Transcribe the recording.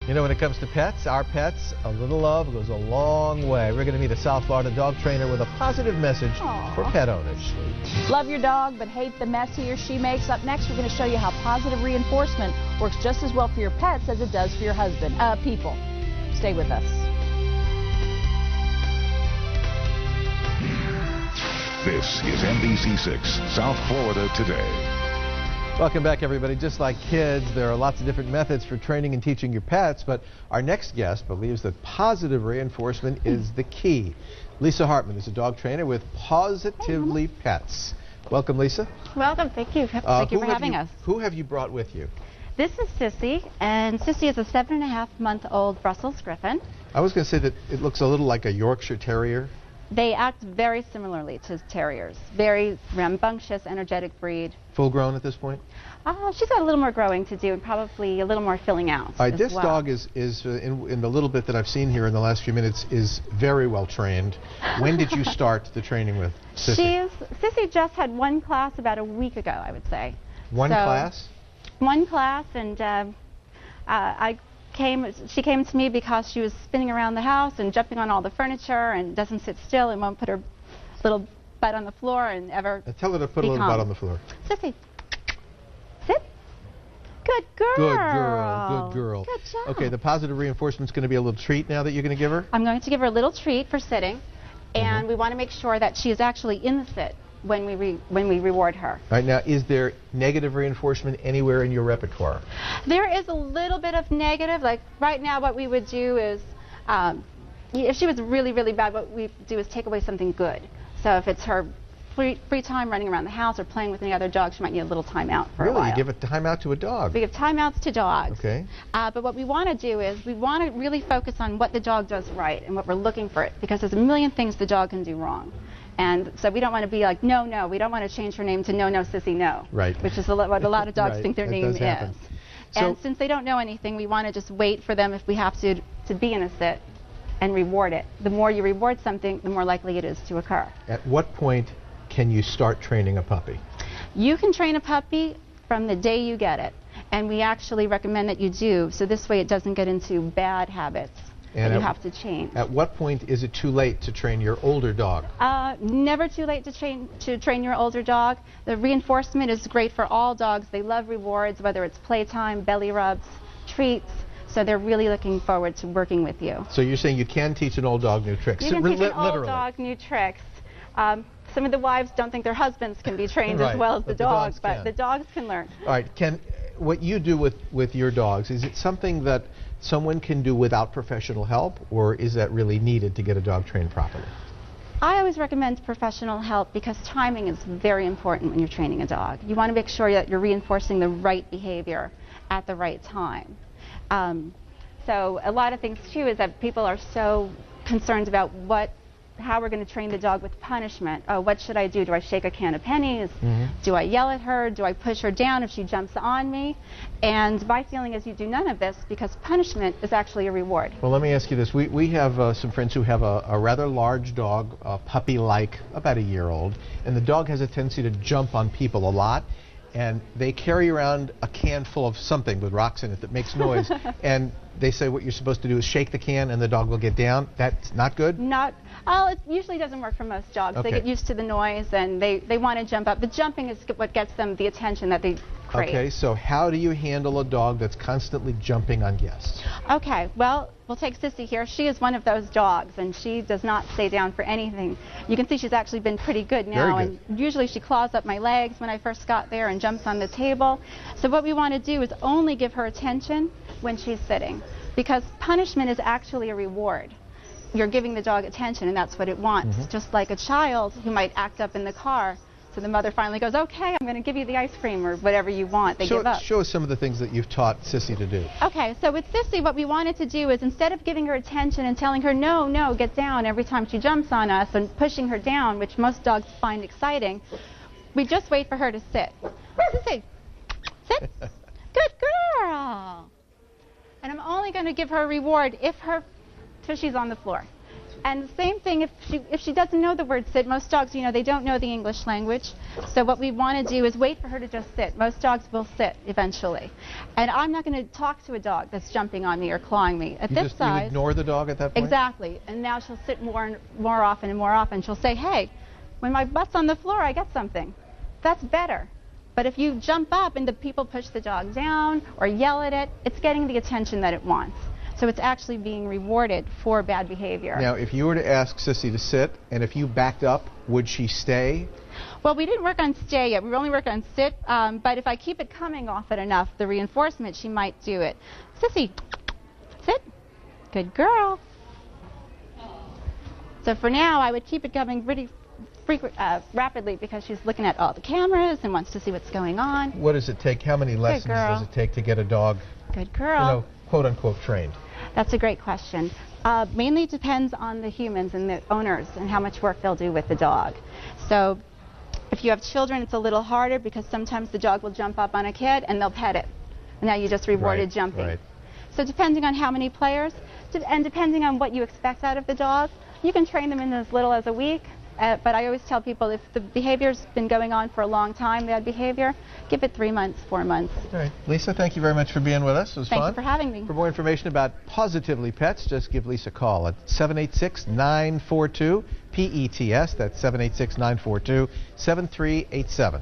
You know, when it comes to pets, our pets, a little love goes a long way. We're going to meet a South Florida dog trainer with a positive message for pet owners. Love your dog, but hate the mess he or she makes. Up next, we're going to show you how positive reinforcement works just as well for your pets as it does for your people. Stay with us. This is NBC6 South Florida Today. Welcome back, everybody. Just like kids, there are lots of different methods for training and teaching your pets, but our next guest believes that positive reinforcement is the key. Lisa Hartman is a dog trainer with Positively Pets. Welcome, Lisa. Welcome. Thank you. Thank you for having us. Who have you brought with you? This is Sissy, and Sissy is a 7.5-month-old Brussels Griffon. I was going to say that it looks a little like a Yorkshire Terrier. They act very similarly to terriers. Very rambunctious, energetic breed. Full grown at this point? She's got a little more growing to do and probably a little more filling out. All right, this dog is in the little bit that I've seen here in the last few minutes, is very well trained. When did you start the training with Sissy? Sissy just had one class about a week ago, I would say. One class? One class, and she came to me because she was spinning around the house and jumping on all the furniture and doesn't sit still and won't put her little butt on the floor and ever tell her to put a little butt on the floor. Sissy, sit. Good girl. Good girl. Good girl. Good job. Okay, the positive reinforcement's going to be a little treat now that you're going to give her? I'm going to give her a little treat for sitting, and we want to make sure that she is actually in the sit when we reward her. All right, now, is there negative reinforcement anywhere in your repertoire? There is a little bit of negative. Like right now, what we would do is, if she was really, really bad, what we do is take away something good. So if it's her free time running around the house or playing with any other dog, she might need a little time out for a while. Really? You give a timeout to a dog? We give timeouts to dogs. Okay. But what we want to do is we want to really focus on what the dog does right and what we're looking for it, because there's a million things the dog can do wrong. And so we don't want to be like, no, no. We don't want to change her name to No, No, Sissy, No. Right. Which is what a lot of dogs think their name is. So, and since they don't know anything, we want to just wait for them, if we have to be in a sit and reward it. The more you reward something, the more likely it is to occur. At what point can you start training a puppy? You can train a puppy from the day you get it. And we actually recommend that you do, so this way it doesn't get into bad habits. And you have to change. At what point is it too late to train your older dog? Never too late to train your older dog. The reinforcement is great for all dogs. They love rewards, whether it's playtime, belly rubs, treats. So they're really looking forward to working with you. So you're saying you can teach an old dog new tricks? You can teach an old dog new tricks. Some of the wives don't think their husbands can be trained as well as the dogs, but the dogs can learn. All right. What you do with your dogs, is it something that someone can do without professional help, or is that really needed to get a dog trained properly? I always recommend professional help because timing is very important when you're training a dog. You want to make sure that you're reinforcing the right behavior at the right time. So a lot of things too is that people are so concerned about how we're going to train the dog with punishment. Oh, what should I do? Do I shake a can of pennies? Do I yell at her? Do I push her down if she jumps on me? And my feeling is you do none of this, because punishment is actually a reward. Well, let me ask you this. We have some friends who have a rather large dog, a puppy-like, about a year old, and the dog has a tendency to jump on people a lot. And they carry around a can full of something with rocks in it that makes noise, and they say what you're supposed to do is shake the can and the dog will get down. That's not good? It usually doesn't work for most dogs. Okay. They get used to the noise and they want to jump up. The jumping is what gets them the attention that they crave. Okay, so how do you handle a dog that's constantly jumping on guests? Okay, well, we'll take Sissy here. She is one of those dogs, and she does not stay down for anything. You can see she's actually been pretty good now. Very good. And usually she claws up my legs when I first got there and jumps on the table. So what we want to do is only give her attention when she's sitting, because punishment is actually a reward. You're giving the dog attention, and that's what it wants. Just like a child who might act up in the car. So the mother finally goes, okay, I'm going to give you the ice cream or whatever you want. They give up. Show us some of the things that you've taught Sissy to do. Okay, so with Sissy, what we wanted to do is, instead of giving her attention and telling her, no, no, get down every time she jumps on us, and pushing her down, which most dogs find exciting, we just wait for her to sit. Sissy, sit. Good girl. And I'm only going to give her a reward if she's on the floor. And the same thing if she doesn't know the word sit. Most dogs, you know, they don't know the English language. So what we want to do is wait for her to just sit. Most dogs will sit eventually. And I'm not going to talk to a dog that's jumping on me or clawing me. At this size, you ignore the dog at that point? Exactly. And now she'll sit more and more often and more often. She'll say, hey, when my butt's on the floor, I get something. That's better. But if you jump up and the people push the dog down or yell at it, it's getting the attention that it wants. So it's actually being rewarded for bad behavior. Now, if you were to ask Sissy to sit, and if you backed up, would she stay? Well, we didn't work on stay yet. We only worked on sit. But if I keep it coming often enough, the reinforcement, she might do it. Sissy, sit. Good girl. So for now, I would keep it coming pretty rapidly because she's looking at all the cameras and wants to see what's going on. What does it take? How many lessons does it take to get a dog, good girl, you know, quote unquote trained? That's a great question. Mainly depends on the humans and the owners and how much work they'll do with the dog. So if you have children, it's a little harder because sometimes the dog will jump up on a kid and they'll pet it. And now you just rewarded jumping. Right. So depending on how many players and depending on what you expect out of the dog, you can train them in as little as a week. But I always tell people if the behavior's been going on for a long time, bad behavior, give it 3 months, 4 months. All right. Lisa, thank you very much for being with us. It was fun. Thank you for having me. For more information about Positively Pets, just give Lisa a call at 786-942-PETS. That's 786-942-7387.